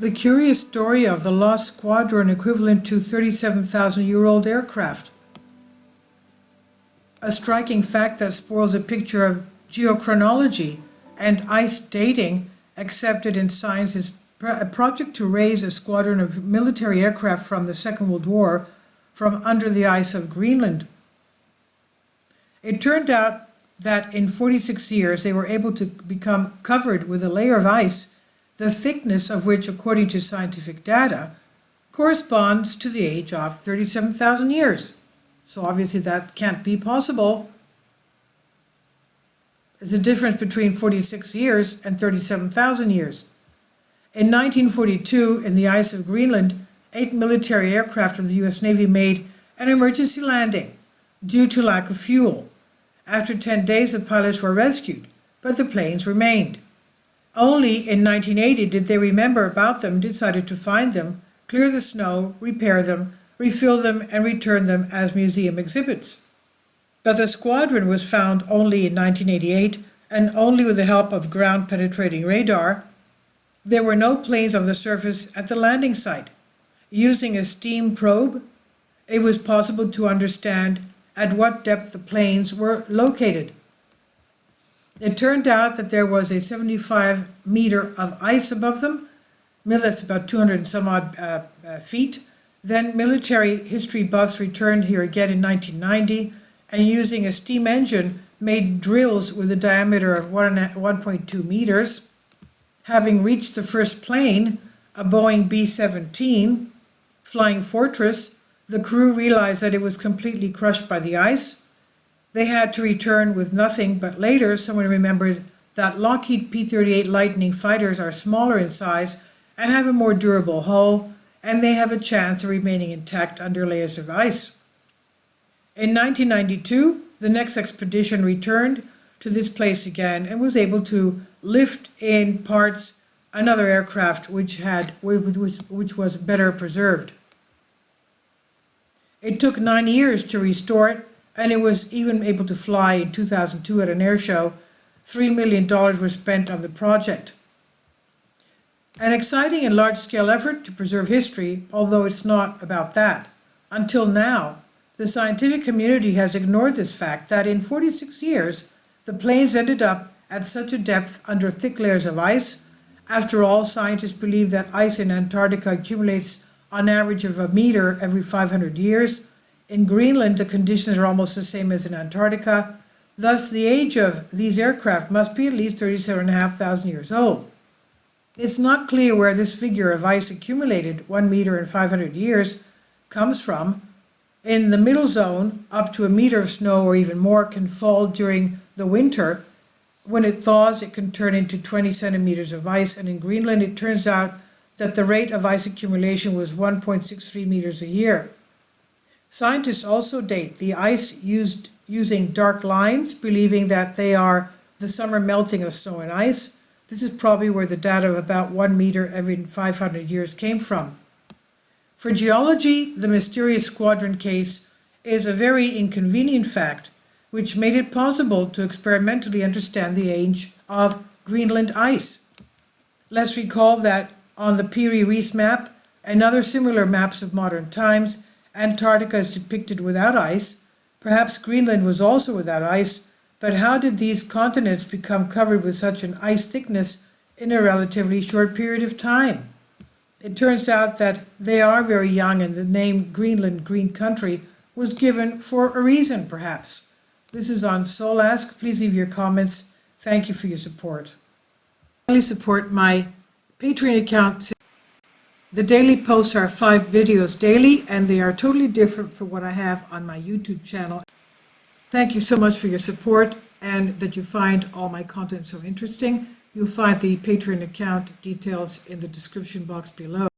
The curious story of the lost Squadron, equivalent to 37,000-year-old aircraft. A striking fact that spoils a picture of geochronology and ice dating accepted in science is a project to raise a squadron of military aircraft from the Second World War from under the ice of Greenland. It turned out that in 46 years they were able to become covered with a layer of ice, the thickness of which, according to scientific data, corresponds to the age of 37,000 years. So obviously that can't be possible. There's a difference between 46 years and 37,000 years. In 1942, in the ice of Greenland, 8 military aircraft of the US Navy made an emergency landing due to lack of fuel. After 10 days, the pilots were rescued, but the planes remained. Only in 1980 did they remember about them, decided to find them, clear the snow, repair them, refill them, and return them as museum exhibits. But the squadron was found only in 1988, and only with the help of ground-penetrating radar. There were no planes on the surface at the landing site. Using a steam probe, it was possible to understand at what depth the planes were located. It turned out that there was a 75 meter of ice above them. That's about 200 and some odd feet. Then military history buffs returned here again in 1990, and using a steam engine made drills with a diameter of 1.2 meters. Having reached the first plane, a Boeing B-17 Flying Fortress, the crew realized that it was completely crushed by the ice. They had to return with nothing, but later someone remembered that Lockheed P-38 Lightning fighters are smaller in size and have a more durable hull, and they have a chance of remaining intact under layers of ice. In 1992, the next expedition returned to this place again and was able to lift in parts another aircraft which was better preserved. It took 9 years to restore it, and it was even able to fly in 2002 at an air show. $3 million was spent on the project. An exciting and large-scale effort to preserve history, although it's not about that. Until now, the scientific community has ignored this fact that in 46 years, the planes ended up at such a depth under thick layers of ice. After all, scientists believe that ice in Antarctica accumulates on average of a meter every 500 years. In Greenland, the conditions are almost the same as in Antarctica. Thus, the age of these aircraft must be at least 37,500 years old. It's not clear where this figure of ice accumulated 1 meter in 500 years comes from. In the middle zone, up to a meter of snow or even more can fall during the winter. When it thaws, it can turn into 20 centimeters of ice, and in Greenland it turns out that the rate of ice accumulation was 1.63 meters a year. Scientists also date the ice using dark lines, believing that they are the summer melting of snow and ice. This is probably where the data of about 1 meter every 500 years came from. For geology, the mysterious Squadron case is a very inconvenient fact, which made it possible to experimentally understand the age of Greenland ice. Let's recall that on the Peary-Reis map and other similar maps of modern times, Antarctica is depicted without ice. Perhaps Greenland was also without ice, but how did these continents become covered with such an ice thickness in a relatively short period of time? It turns out that they are very young, and the name Greenland, green country, was given for a reason, perhaps. This is on Soul Ask. Please leave your comments. Thank you for your support. Please support my Patreon account. The daily posts are 5 videos daily, and they are totally different from what I have on my YouTube channel. Thank you so much for your support and that you find all my content so interesting. You'll find the Patreon account details in the description box below.